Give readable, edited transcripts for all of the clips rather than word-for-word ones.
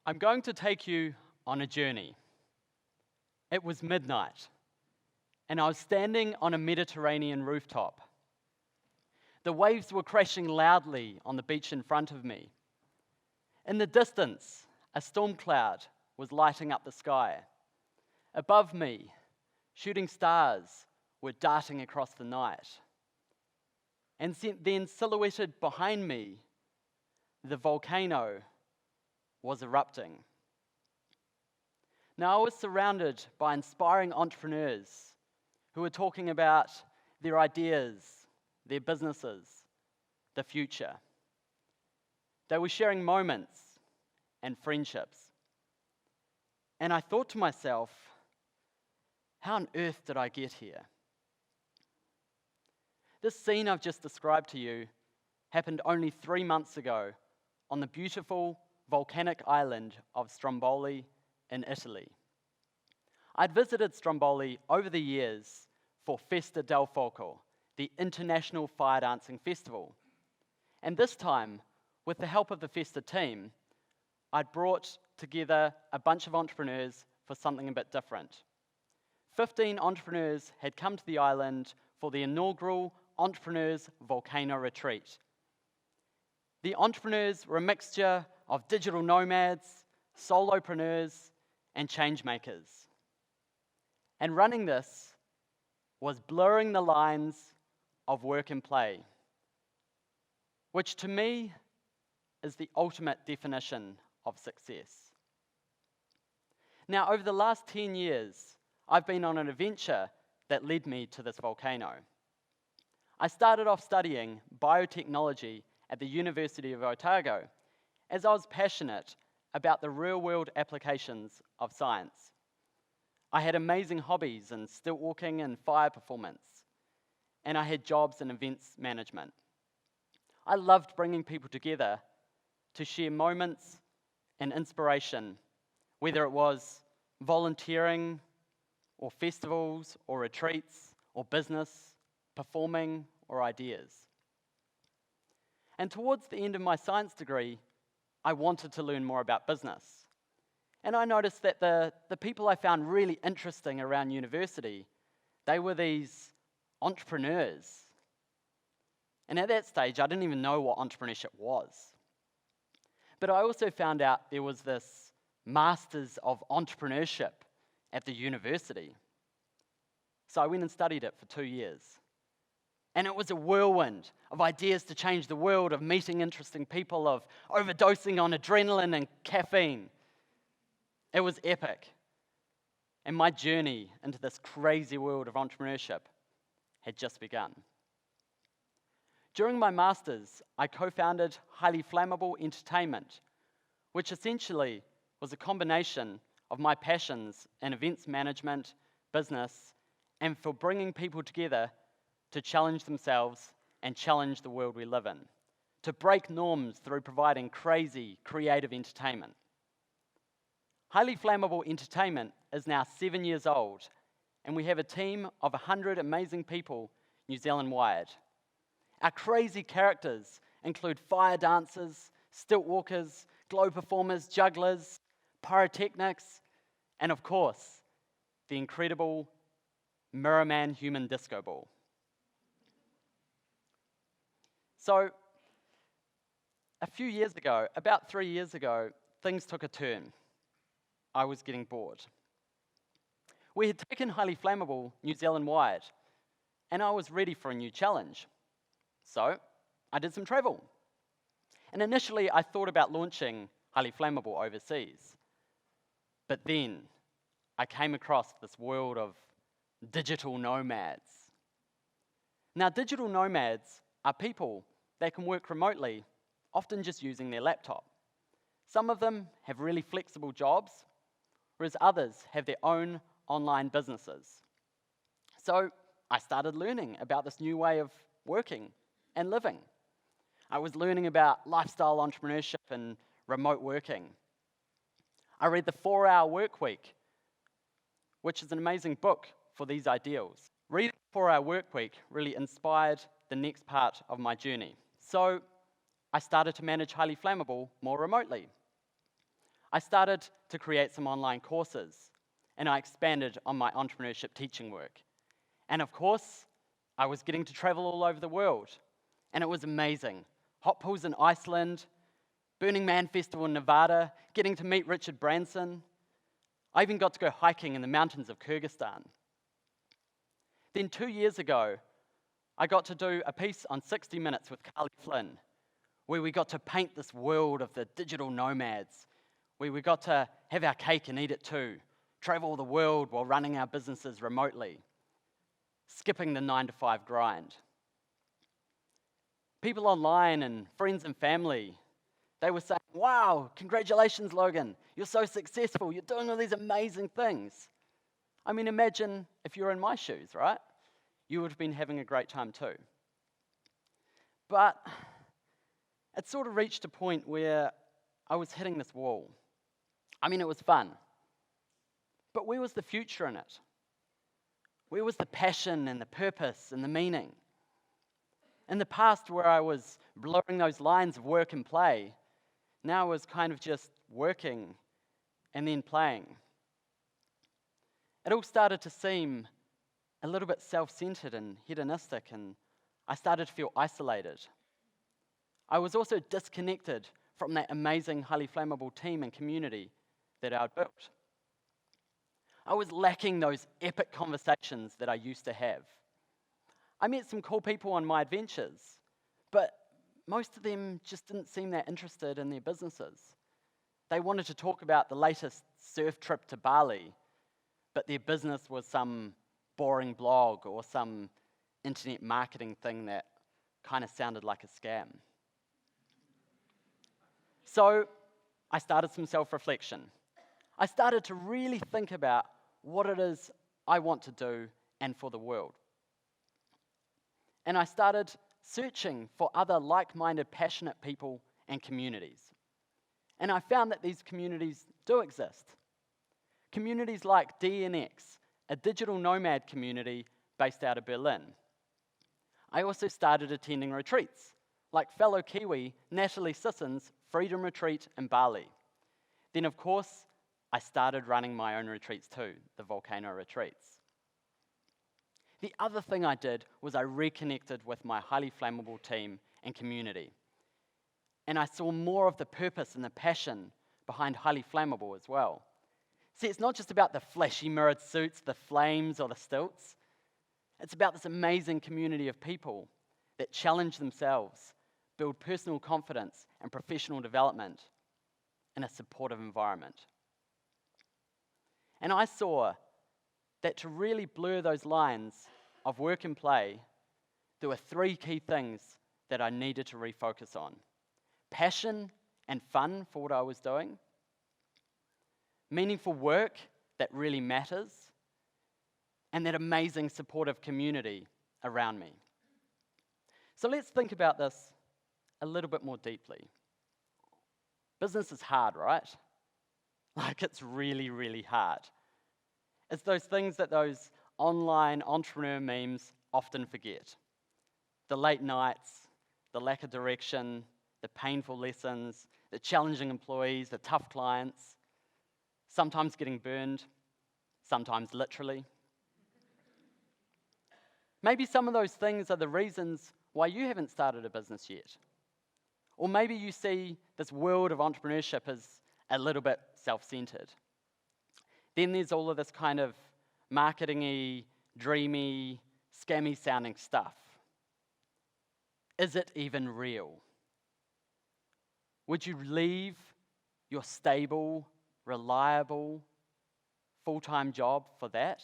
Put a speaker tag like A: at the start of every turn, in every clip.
A: I'm going to take you on a journey. It was midnight, and I was standing on a Mediterranean rooftop. The waves were crashing loudly on the beach in front of me. In the distance, a storm cloud was lighting up the sky. Above me, shooting stars were darting across the night. And then silhouetted behind me, the volcano was erupting. Now, I was surrounded by inspiring entrepreneurs who were talking about their ideas, their businesses, the future. They were sharing moments and friendships. And I thought to myself, how on earth did I get here? This scene I've just described to you happened only 3 months ago on the beautiful volcanic island of Stromboli in Italy. I'd visited Stromboli over the years for Festa del Fuoco, the International Fire Dancing Festival. And this time, with the help of the Festa team, I'd brought together a bunch of entrepreneurs for something a bit different. 15 entrepreneurs had come to the island for the inaugural Entrepreneurs Volcano Retreat. The entrepreneurs were a mixture of digital nomads, solopreneurs, and change makers. And running this was blurring the lines of work and play, which to me is the ultimate definition of success. Now, over the last 10 years, I've been on an adventure that led me to this volcano. I started off studying biotechnology at the University of Otago, as I was passionate about the real-world applications of science. I had amazing hobbies in stilt walking and fire performance, and I had jobs in events management. I loved bringing people together to share moments and inspiration, whether it was volunteering, or festivals, or retreats, or business, performing, or ideas. And towards the end of my science degree, I wanted to learn more about business. And I noticed that the people I found really interesting around university, they were these entrepreneurs. And at that stage, I didn't even know what entrepreneurship was. But I also found out there was this Masters of Entrepreneurship at the university. So I went and studied it for 2 years. And it was a whirlwind of ideas to change the world, of meeting interesting people, of overdosing on adrenaline and caffeine. It was epic. And my journey into this crazy world of entrepreneurship had just begun. During my master's, I co-founded Highly Flammable Entertainment, which essentially was a combination of my passions in events management, business, and for bringing people together to challenge themselves and challenge the world we live in, to break norms through providing crazy, creative entertainment. Highly Flammable Entertainment is now 7 years old, and we have a team of 100 amazing people New Zealand-wide. Our crazy characters include fire dancers, stilt walkers, glow performers, jugglers, pyrotechnics, and of course, the incredible Mirror Man human disco ball. So, a few years ago, about 3 years ago, things took a turn. I was getting bored. We had taken Highly Flammable New Zealand-wide, and I was ready for a new challenge. So, I did some travel. And initially, I thought about launching Highly Flammable overseas. But then, I came across this world of digital nomads. Now, digital nomads are people that can work remotely, often just using their laptop. Some of them have really flexible jobs, whereas others have their own online businesses. So I started learning about this new way of working and living. I was learning about lifestyle entrepreneurship and remote working. I read The 4-Hour Workweek, which is an amazing book for these ideals. Reading The 4-Hour Workweek really inspired the next part of my journey. So I started to manage Highly Flammable more remotely. I started to create some online courses, and I expanded on my entrepreneurship teaching work. And of course, I was getting to travel all over the world, and it was amazing. Hot pools in Iceland, Burning Man Festival in Nevada, getting to meet Richard Branson. I even got to go hiking in the mountains of Kyrgyzstan. Then 2 years ago, I got to do a piece on 60 Minutes with Carly Flynn, where we got to paint this world of the digital nomads, where we got to have our cake and eat it too, travel the world while running our businesses remotely, skipping the 9-to-5 grind. People online and friends and family, they were saying, "Wow, congratulations, Logan. You're so successful. You're doing all these amazing things." I mean, imagine if you were in my shoes, right? You would have been having a great time too. But it sort of reached a point where I was hitting this wall. I mean, it was fun. But where was the future in it? Where was the passion and the purpose and the meaning? In the past, where I was blurring those lines of work and play, now I was kind of just working and then playing. It all started to seem a little bit self-centered and hedonistic, and I started to feel isolated. I was also disconnected from that amazing Highly Flammable team and community that I'd built. I was lacking those epic conversations that I used to have. I met some cool people on my adventures, but most of them just didn't seem that interested in their businesses. They wanted to talk about the latest surf trip to Bali, but their business was some boring blog or some internet marketing thing that kind of sounded like a scam. So I started some self-reflection. I started to really think about what it is I want to do and for the world. And I started searching for other like-minded, passionate people and communities. And I found that these communities do exist. Communities like DNX, a digital nomad community based out of Berlin. I also started attending retreats, like fellow Kiwi Natalie Sisson's Freedom Retreat in Bali. Then, of course, I started running my own retreats too, the Volcano Retreats. The other thing I did was I reconnected with my Highly Flammable team and community. And I saw more of the purpose and the passion behind Highly Flammable as well. See, it's not just about the flashy mirrored suits, the flames, or the stilts. It's about this amazing community of people that challenge themselves, build personal confidence and professional development in a supportive environment. And I saw that to really blur those lines of work and play, there were 3 key things that I needed to refocus on. Passion and fun for what I was doing, meaningful work that really matters, and that amazing supportive community around me. So let's think about this a little bit more deeply. Business is hard, right? Like, it's really, really hard. It's those things that those online entrepreneur memes often forget. The late nights, the lack of direction, the painful lessons, the challenging employees, the tough clients, sometimes getting burned, sometimes literally. Maybe some of those things are the reasons why you haven't started a business yet. Or maybe you see this world of entrepreneurship as a little bit self-centered. Then there's all of this kind of marketing-y, dreamy, scammy-sounding stuff. Is it even real? Would you leave your stable, reliable, full-time job for that?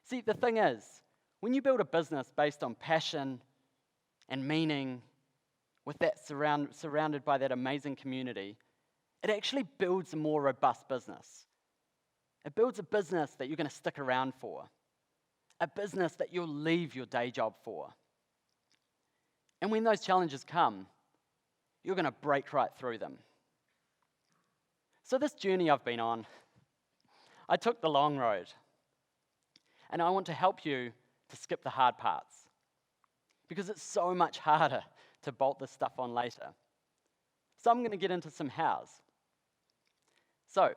A: See, the thing is, when you build a business based on passion and meaning, with that surrounded by that amazing community, it actually builds a more robust business. It builds a business that you're going to stick around for, a business that you'll leave your day job for. And when those challenges come, you're going to break right through them. So this journey I've been on, I took the long road. And I want to help you to skip the hard parts, because it's so much harder to bolt this stuff on later. So I'm going to get into some hows. So,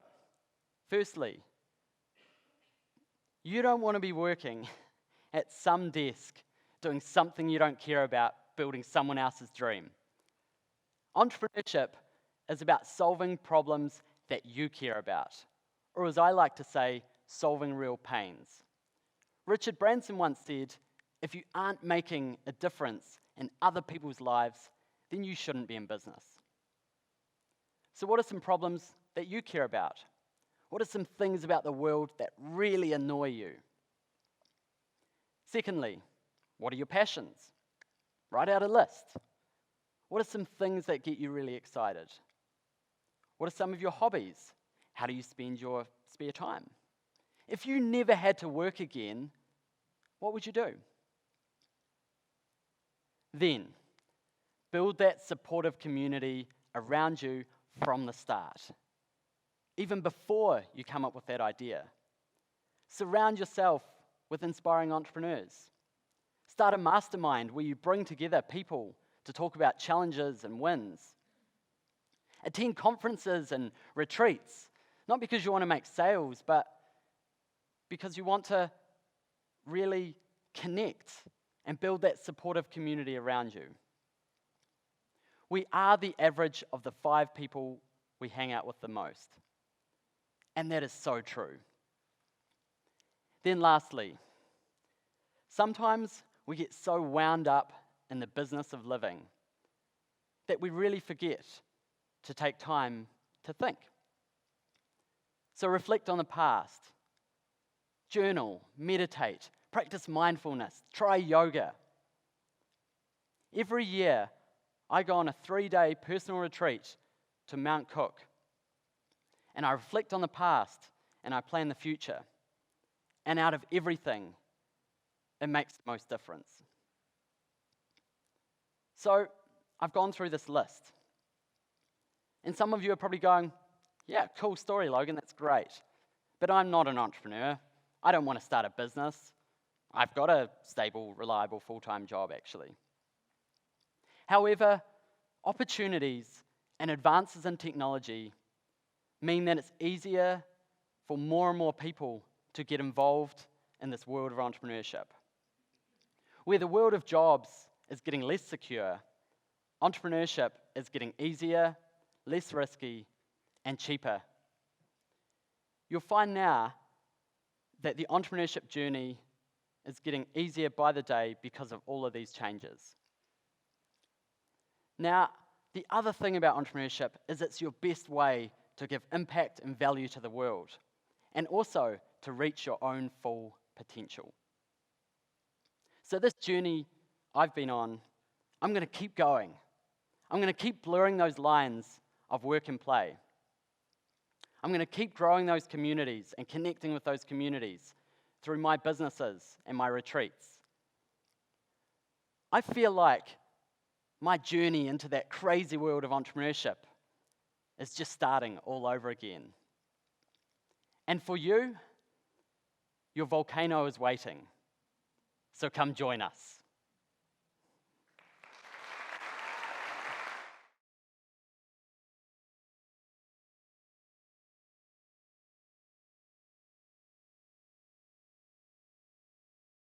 A: firstly, you don't want to be working at some desk doing something you don't care about, building someone else's dream. Entrepreneurship is about solving problems that you care about, or as I like to say, solving real pains. Richard Branson once said, if you aren't making a difference in other people's lives, then you shouldn't be in business. So what are some problems that you care about? What are some things about the world that really annoy you? Secondly, what are your passions? Write out a list. What are some things that get you really excited? What are some of your hobbies? How do you spend your spare time? If you never had to work again, what would you do? Then, build that supportive community around you from the start, even before you come up with that idea. Surround yourself with inspiring entrepreneurs. Start a mastermind where you bring together people to talk about challenges and wins. Attend conferences and retreats, not because you want to make sales, but because you want to really connect and build that supportive community around you. We are the average of the 5 people we hang out with the most. And that is so true. Then lastly, sometimes we get so wound up in the business of living that we really forget to take time to think. So reflect on the past. Journal, meditate, practice mindfulness, try yoga. Every year, I go on a 3-day personal retreat to Mount Cook. And I reflect on the past and I plan the future. And out of everything, it makes the most difference. So, I've gone through this list. And some of you are probably going, yeah, cool story, Logan, that's great. But I'm not an entrepreneur. I don't want to start a business. I've got a stable, reliable, full-time job, actually. However, opportunities and advances in technology mean that it's easier for more and more people to get involved in this world of entrepreneurship. Where the world of jobs is getting less secure, entrepreneurship is getting easier, less risky, and cheaper. You'll find now that the entrepreneurship journey is getting easier by the day because of all of these changes. Now, the other thing about entrepreneurship is it's your best way to give impact and value to the world, and also to reach your own full potential. So this journey I've been on, I'm going to keep going. I'm going to keep blurring those lines of work and play. I'm going to keep growing those communities and connecting with those communities through my businesses and my retreats. I feel like my journey into that crazy world of entrepreneurship is just starting all over again. And for you, your volcano is waiting. So come join us.